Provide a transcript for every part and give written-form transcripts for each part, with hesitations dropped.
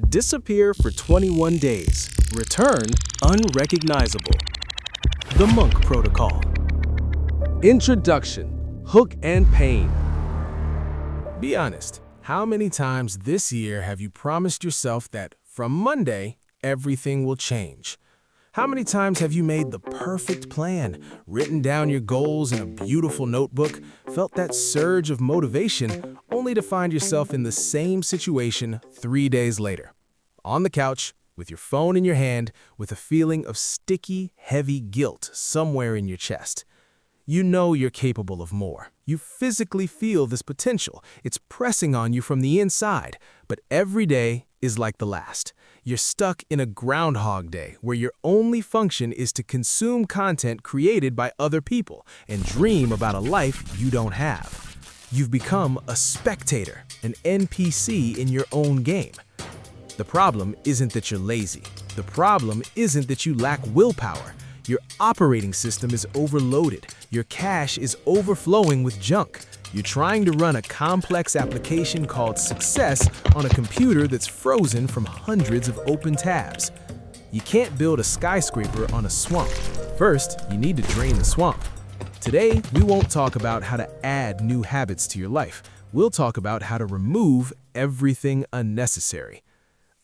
Disappear for 21 days. Return unrecognizable. The Monk Protocol. Introduction. Hook and pain. Be honest, how many times this year have you promised yourself that from Monday, everything will change? How many times have you made the perfect plan, written down your goals in a beautiful notebook, felt that surge of motivation, only to find yourself in the same situation 3 days later? On the couch, with your phone in your hand, with a feeling of sticky, heavy guilt somewhere in your chest. You know you're capable of more. You physically feel this potential. It's pressing on you from the inside, but every day is like the last. You're stuck in a Groundhog Day where your only function is to consume content created by other people and dream about a life you don't have. You've become a spectator, an NPC in your own game. The problem isn't that you're lazy. The problem isn't that you lack willpower. Your operating system is overloaded. Your cache is overflowing with junk. You're trying to run a complex application called Success on a computer that's frozen from hundreds of open tabs. You can't build a skyscraper on a swamp. First, you need to drain the swamp. Today, we won't talk about how to add new habits to your life. We'll talk about how to remove everything unnecessary.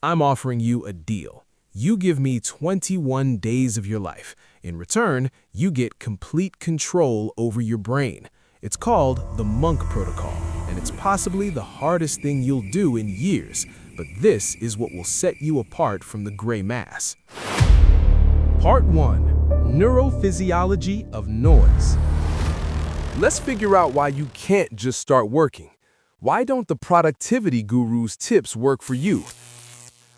I'm offering you a deal. You give me 21 days of your life. In return, you get complete control over your brain. It's called the Monk Protocol, and it's possibly the hardest thing you'll do in years, but this is what will set you apart from the gray mass. Part 1. Neurophysiology of Noise. Let's figure out why you can't just start working. Why don't the productivity guru's tips work for you?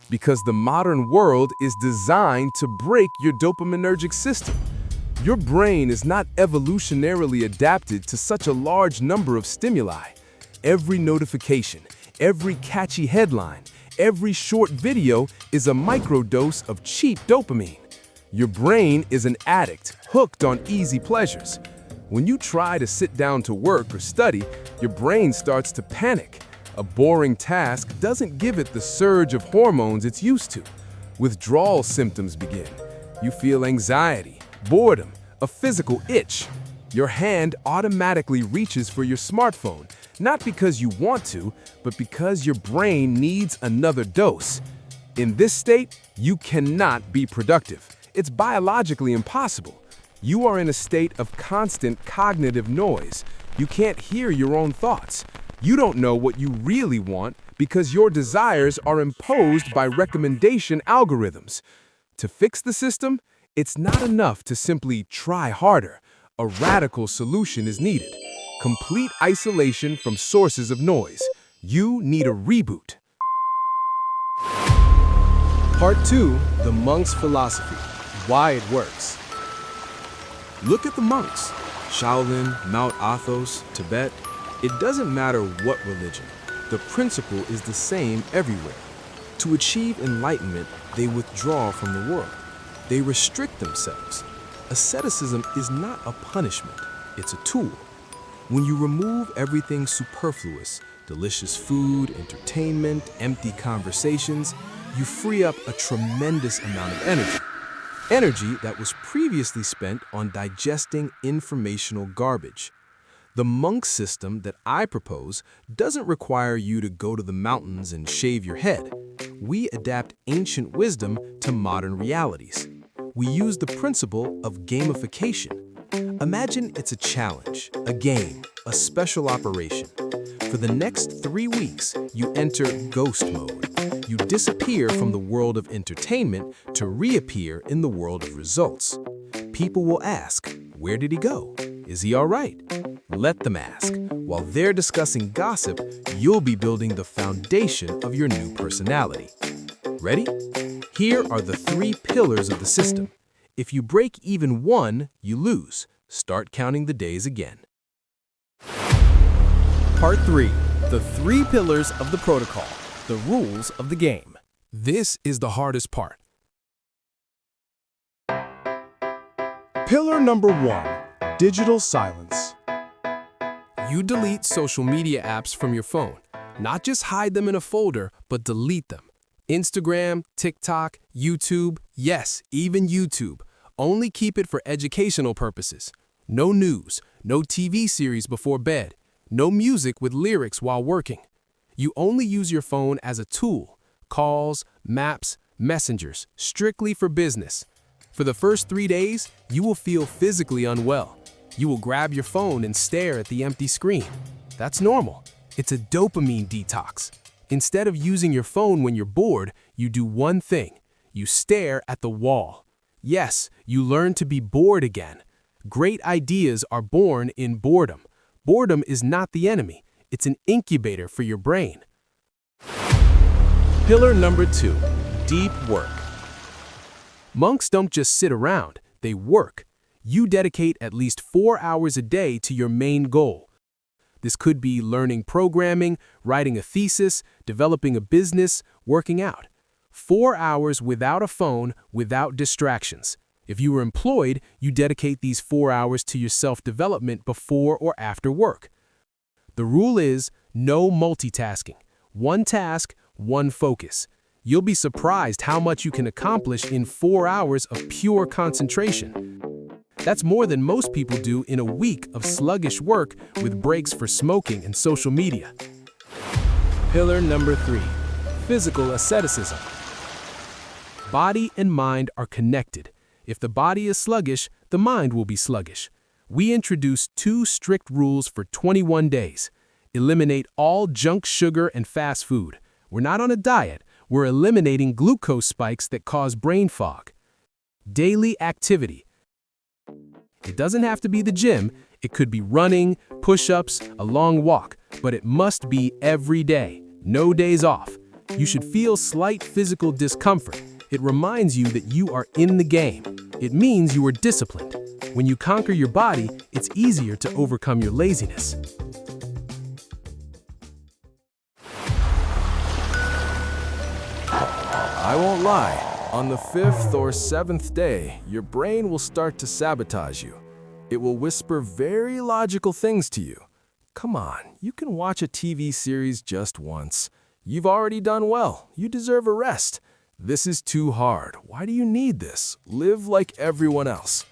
Because the modern world is designed to break your dopaminergic system. Your brain is not evolutionarily adapted to such a large number of stimuli. Every notification, every catchy headline, every short video is a microdose of cheap dopamine. Your brain is an addict, hooked on easy pleasures. When you try to sit down to work or study, your brain starts to panic. A boring task doesn't give it the surge of hormones it's used to. Withdrawal symptoms begin. You feel anxiety, boredom, a physical itch. Your hand automatically reaches for your smartphone, not because you want to, but because your brain needs another dose. In this state, you cannot be productive. It's biologically impossible. You are in a state of constant cognitive noise. You can't hear your own thoughts. You don't know what you really want because your desires are imposed by recommendation algorithms. To fix the system, it's not enough to simply try harder. A radical solution is needed. Complete isolation from sources of noise. You need a reboot. Part 2. The Monk's Philosophy. Why it works. Look at the monks. Shaolin, Mount Athos, Tibet. It doesn't matter what religion. The principle is the same everywhere. To achieve enlightenment, they withdraw from the world. They restrict themselves. Asceticism is not a punishment, it's a tool. When you remove everything superfluous, delicious food, entertainment, empty conversations, you free up a tremendous amount of energy. Energy that was previously spent on digesting informational garbage. The monk system that I propose doesn't require you to go to the mountains and shave your head. We adapt ancient wisdom to modern realities. We use the principle of gamification. Imagine it's a challenge, a game, a special operation. For the next 3 weeks, you enter ghost mode. You disappear from the world of entertainment to reappear in the world of results. People will ask, where did he go? Is he all right? Let them ask. While they're discussing gossip, you'll be building the foundation of your new personality. Ready? Here are the 3 pillars of the system. If you break even one, you lose. Start counting the days again. Part 3. The 3 pillars of the protocol. The rules of the game. This is the hardest part. Pillar number 1. Digital silence. You delete social media apps from your phone. Not just hide them in a folder, but delete them. Instagram, TikTok, YouTube, yes, even YouTube. Only keep it for educational purposes. No news, no TV series before bed, no music with lyrics while working. You only use your phone as a tool, calls, maps, messengers, strictly for business. For the first 3 days, you will feel physically unwell. You will grab your phone and stare at the empty screen. That's normal. It's a dopamine detox. Instead of using your phone when you're bored, you do one thing. You stare at the wall. Yes, you learn to be bored again. Great ideas are born in boredom. Boredom is not the enemy. It's an incubator for your brain. Pillar number 2, deep work. Monks don't just sit around, they work. You dedicate at least 4 hours a day to your main goal. This could be learning programming, writing a thesis, developing a business, working out. 4 hours without a phone, without distractions. If you are employed, you dedicate these 4 hours to your self-development before or after work. The rule is no multitasking. One task, one focus. You'll be surprised how much you can accomplish in 4 hours of pure concentration. That's more than most people do in a week of sluggish work with breaks for smoking and social media. Pillar number 3, physical asceticism. Body and mind are connected. If the body is sluggish, the mind will be sluggish. We introduce 2 strict rules for 21 days. Eliminate all junk sugar and fast food. We're not on a diet. We're eliminating glucose spikes that cause brain fog. Daily activity. It doesn't have to be the gym. It could be running, push-ups, a long walk, but it must be every day. No days off. You should feel slight physical discomfort. It reminds you that you are in the game. It means you are disciplined. When you conquer your body, it's easier to overcome your laziness. I won't lie, on the 5th or 7th day, your brain will start to sabotage you. It will whisper very logical things to you. Come on, you can watch a TV series just once. You've already done well. You deserve a rest. This is too hard. Why do you need this? Live like everyone else.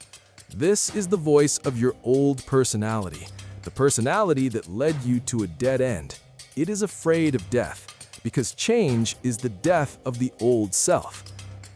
This is the voice of your old personality, the personality that led you to a dead end. It is afraid of death, because change is the death of the old self.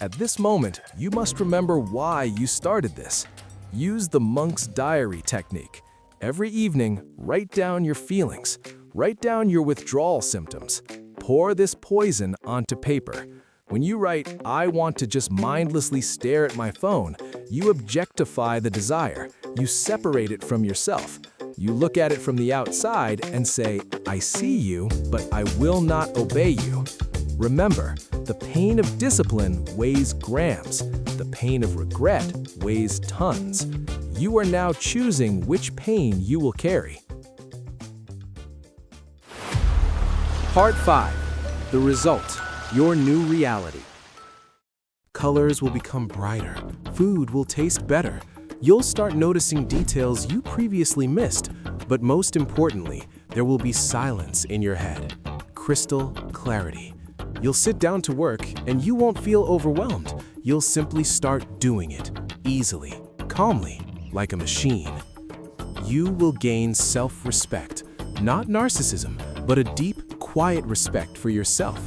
At this moment, you must remember why you started this. Use the monk's diary technique. Every evening, write down your feelings. Write down your withdrawal symptoms. Pour this poison onto paper. When you write, "I want to just mindlessly stare at my phone," you objectify the desire. You separate it from yourself. You look at it from the outside and say, "I see you, but I will not obey you." Remember, the pain of discipline weighs grams. The pain of regret weighs tons. You are now choosing which pain you will carry. Part 5. The result. Your new reality. Colors will become brighter. Food will taste better. You'll start noticing details you previously missed, but most importantly, there will be silence in your head. Crystal clarity. You'll sit down to work and you won't feel overwhelmed. You'll simply start doing it, easily, calmly, like a machine. You will gain self-respect, not narcissism, but a deep, quiet respect for yourself.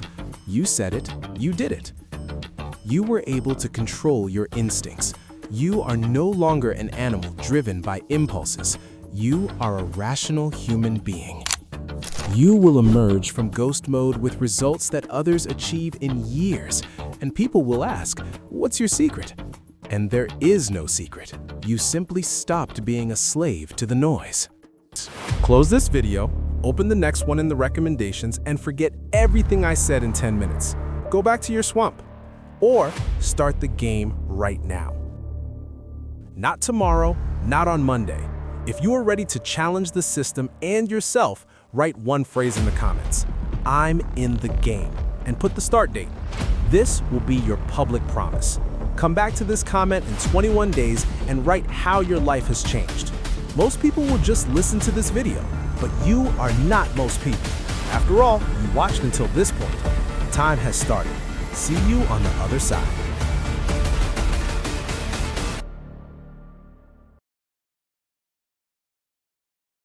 You said it, you did it. You were able to control your instincts. You are no longer an animal driven by impulses. You are a rational human being. You will emerge from ghost mode with results that others achieve in years. And people will ask, "What's your secret?" And there is no secret. You simply stopped being a slave to the noise. Close this video, open the next one in the recommendations, and forget everything I said in 10 minutes. Go back to your swamp. Or start the game right now. Not tomorrow, not on Monday. If you are ready to challenge the system and yourself, write one phrase in the comments. "I'm in the game," and put the start date. This will be your public promise. Come back to this comment in 21 days and write how your life has changed. Most people will just listen to this video, but you are not most people. After all, you watched until this point. Time has started. See you on the other side.